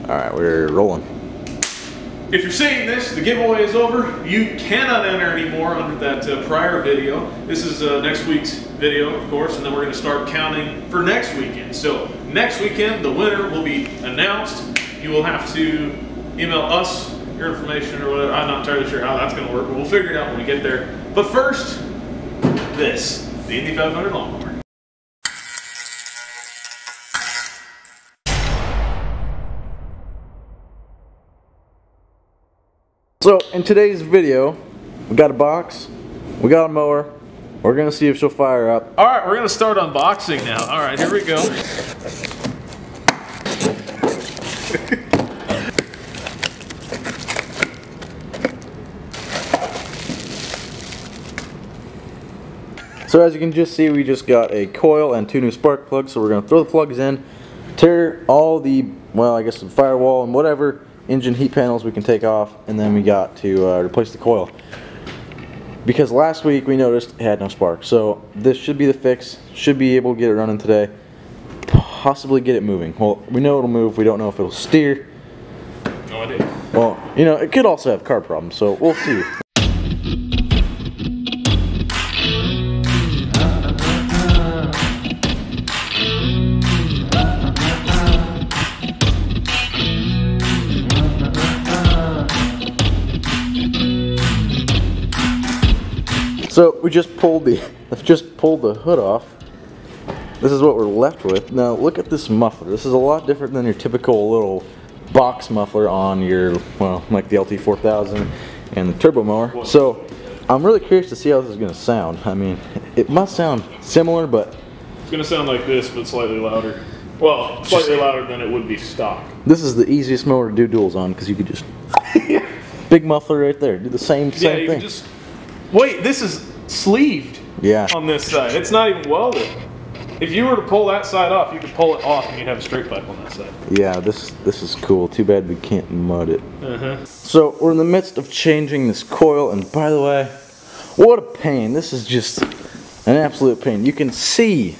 Alright, we're rolling. If you're seeing this, the giveaway is over. You cannot enter anymore under that prior video. This is next week's video, of course, and then we're going to start counting for next weekend. So next weekend, the winner will be announced. You will have to email us your information or whatever. I'm not entirely sure how that's going to work, but we'll figure it out when we get there. But first, the Indy 500 lawnmower. So in today's video, we got a box, we got a mower, we're gonna see if she'll fire up. Alright, we're gonna start unboxing now. Alright, here we go. So as you can just see, we just got a coil and 2 new spark plugs, so we're gonna throw the plugs in, tear all the, well, I guess the firewall and whatever engine heat panels we can take off, and then we got to replace the coil because last week we noticed it had no spark. So this should be the fix. Should be able to get it running today, possibly get it moving. Well, we know it'll move, we don't know if it'll steer. No idea. Well, you know, it could also have car problems, so we'll see. So we just pulled the hood off. This is what we're left with. Now look at this muffler. This is a lot different than your typical little box muffler on your, well, like the LT4000 and the turbo mower. So I'm really curious to see how this is going to sound. I mean, it must sound similar, but it's going to sound like this, but slightly louder. Well, slightly louder than it would be stock. This is the easiest mower to do duals on because you could just big muffler right there. Do the same you thing. Just wait. This is sleeved. Yeah. On this side, it's not even welded. If you were to pull that side off, you could pull it off and you'd have a straight pipe on that side. Yeah, this is cool. Too bad we can't mud it. Uh-huh. So we're in the midst of changing this coil, and by the way, what a pain. This is just an absolute pain. You can see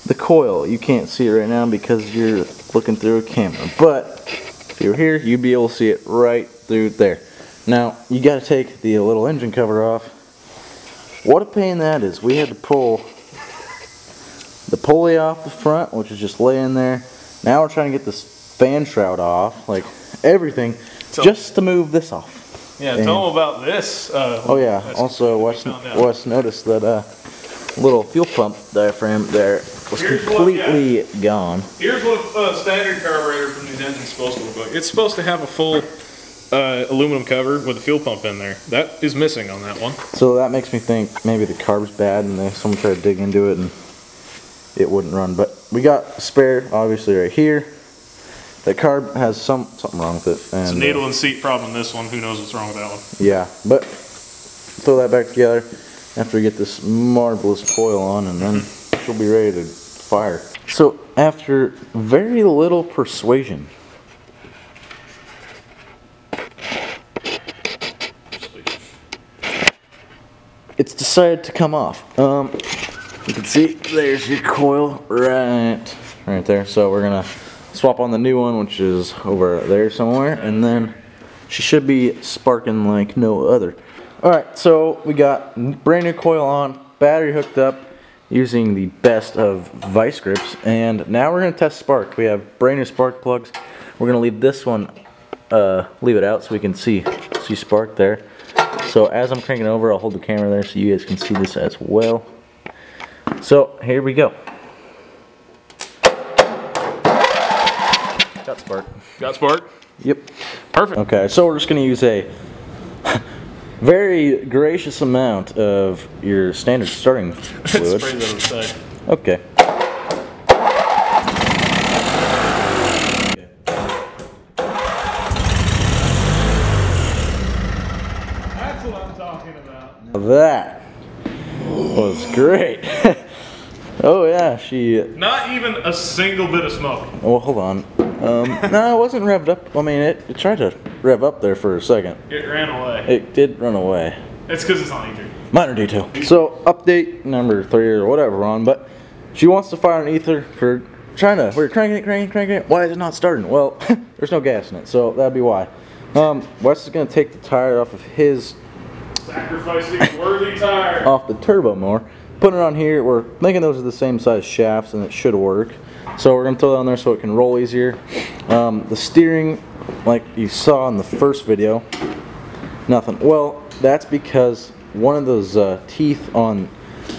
the coil. You can't see it right now because you're looking through a camera. But if you were here, you'd be able to see it right through there. Now, you got to take the little engine cover off. What a pain that is. We had to pull the pulley off the front, which is just laying there. Now we're trying to get this fan shroud off, like everything, just to move this off. Yeah, tell them about this. Oh yeah, also Wes noticed that little fuel pump diaphragm there was completely gone. Here's what a standard carburetor from these engines is supposed to look like. It's supposed to have a full aluminum cover with a fuel pump in there. That is missing on that one. So that makes me think maybe the carb's bad and someone tried to dig into it and it wouldn't run. But we got a spare, obviously, right here. The carb has something wrong with it. And, it's a needle and seat problem, this one. Who knows what's wrong with that one? Yeah, but throw that back together after we get this marvelous coil on, and then she'll be ready to fire. So after very little persuasion, it's decided to come off. You can see there's your coil right there. So we're gonna swap on the new one, which is over there somewhere, and then she should be sparking like no other. Alright, so we got brand new coil on, battery hooked up using the best of vice grips, and now we're gonna test spark. We have brand new spark plugs. We're gonna leave this one, leave it out so we can see spark there. So as I'm cranking over, I'll hold the camera there so you guys can see this as well. So here we go. Got spark. Got spark? Yep. Perfect. Okay, so we're just going to use a very gracious amount of your standard starting fluid. Spray that on the side. Okay. That's what I'm talking about. That was great. Oh yeah, she... Not even a single bit of smoke. Oh, hold on. No, it wasn't revved up. I mean, it tried to rev up there for a second. It ran away. It did run away. It's because it's on ether. Minor detail. So, update number 3 or whatever we're on, but she wants to fire an ether for we're cranking it. Why is it not starting? Well, there's no gas in it, so that'd be why. Wes is gonna take the tire off of his Sacrificing worthy tire. off the turbo mower, put it on here. We're thinking those are the same size shafts and it should work. So we're gonna throw that on there so it can roll easier. The steering, like you saw in the first video, nothing. Well, that's because one of those teeth on,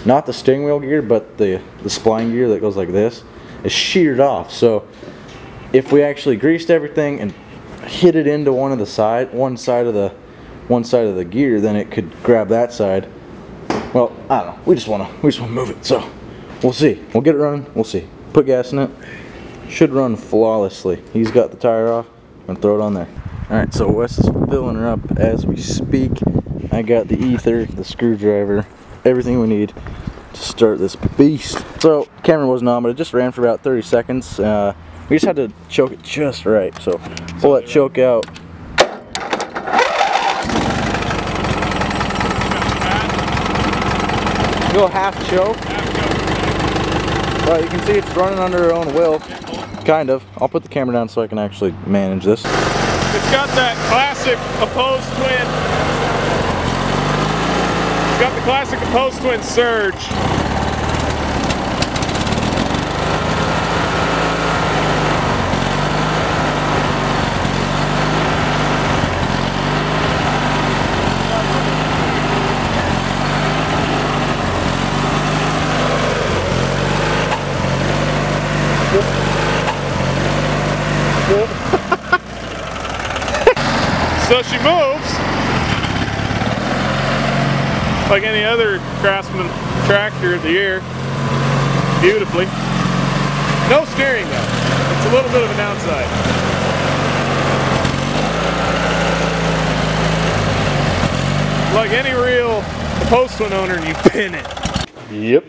not the steering wheel gear, but the spline gear that goes like this, is sheared off. So if we actually greased everything and hit it into one side of the gear, then it could grab that side. Well, I don't know. We just wanna move it. So we'll see. We'll get it running. We'll see. Put gas in it. Should run flawlessly. He's got the tire off. I'm gonna throw it on there. All right. So Wes is filling her up as we speak. I got the ether, the screwdriver, everything we need to start this beast. So camera wasn't on, but it just ran for about 30 seconds. We just had to choke it just right. So pull that choke out. Go half choke. Well, you can see it's running under her own will. Kind of. I'll put the camera down so I can actually manage this. It's got that classic opposed twin. It's got the classic opposed twin surge. So she moves like any other Craftsman tractor of the year, beautifully. No steering though. It's a little bit of a downside. Like any real post twin owner, you pin it. Yep.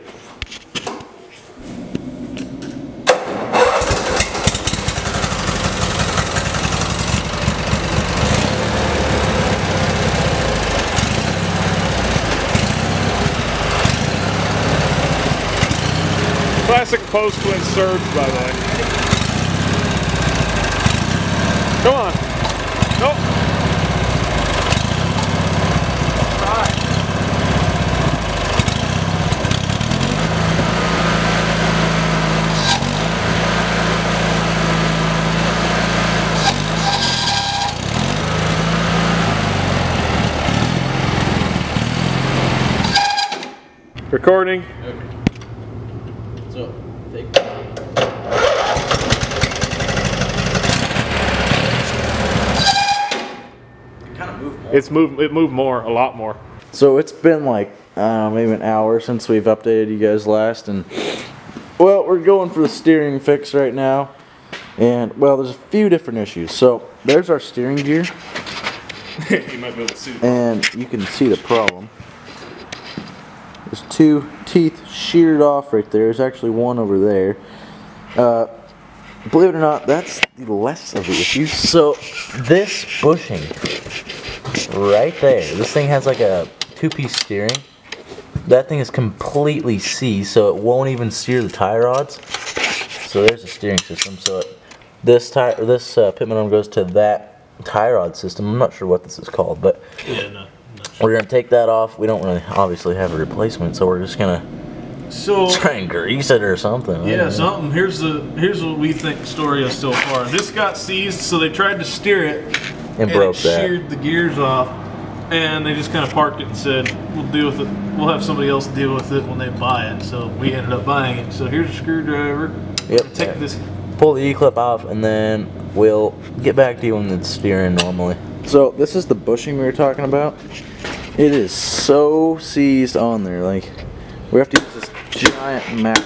Classic post twin surge, by the way. Come on. Nope. Recording. Okay. So, take It moved more, a lot more. So it's been like, I don't know, maybe an hour since we've updated you guys last, and well, we're going for the steering fix right now. And well, there's a few different issues. So there's our steering gear. You might be able to see. And you can see the problem. There's two teeth sheared off right there. There's actually one over there. Believe it or not, that's the less of the issue. So this bushing right there, this thing has like a two-piece steering. That thing is completely seized, so it won't even steer the tie rods. So there's the steering system. So this pitman arm goes to that tie rod system. I'm not sure what this is called, but Yeah, no. we're gonna take that off. We don't really obviously have a replacement, so we're just gonna try and grease it or something. Yeah, something. Here's what we think the story is so far. This got seized, so they tried to steer it, and broke it that. sheared the gears off, and they just kind of parked it and said, "We'll deal with it. We'll have somebody else deal with it when they buy it." So we ended up buying it. So here's a screwdriver. Yep. Take this. Pull the E-clip off, and then we'll get back to you when it's steering normally. So this is the bushing we were talking about. It is so seized on there, like we have to use this giant mallet.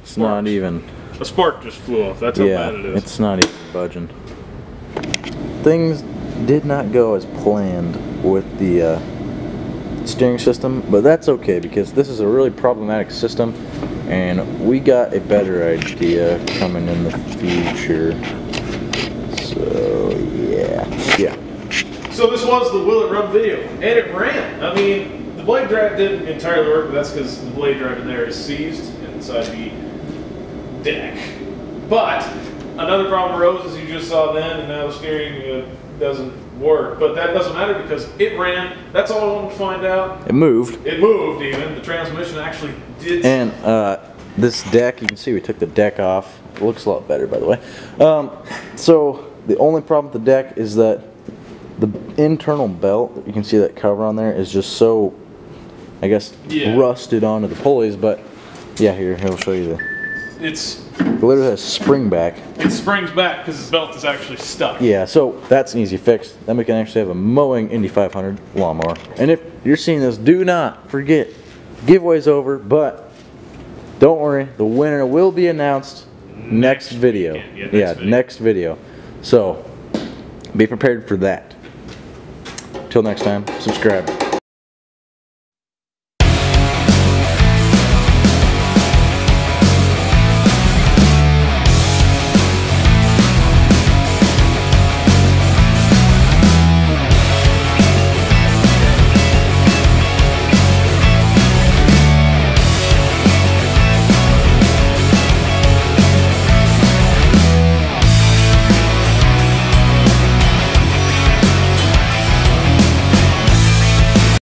It's not even. A spark just flew off. That's how bad it is. It's not even budging. Things did not go as planned with the steering system, but that's okay because this is a really problematic system, and we got a better idea coming in the future. So yeah. So this was the Will It Run video, and it ran. I mean, the blade drive didn't entirely work, but that's because the blade drive in there is seized inside the deck. But another problem arose, as you just saw then, and now the steering doesn't work. But that doesn't matter because it ran. That's all I wanted to find out. It moved. It moved even. The transmission actually did. And this deck, you can see we took the deck off. It looks a lot better, by the way. So the only problem with the deck is that the internal belt, you can see that cover on there, is just so, I guess, rusted onto the pulleys. But yeah, here, he'll show you it literally has spring back. It springs back because the belt is actually stuck. Yeah, so that's an easy fix. Then we can actually have a mowing Indy 500 lawnmower. And if you're seeing this, do not forget, giveaway's over, but don't worry, the winner will be announced next video. Next video. So be prepared for that. Till next time, subscribe.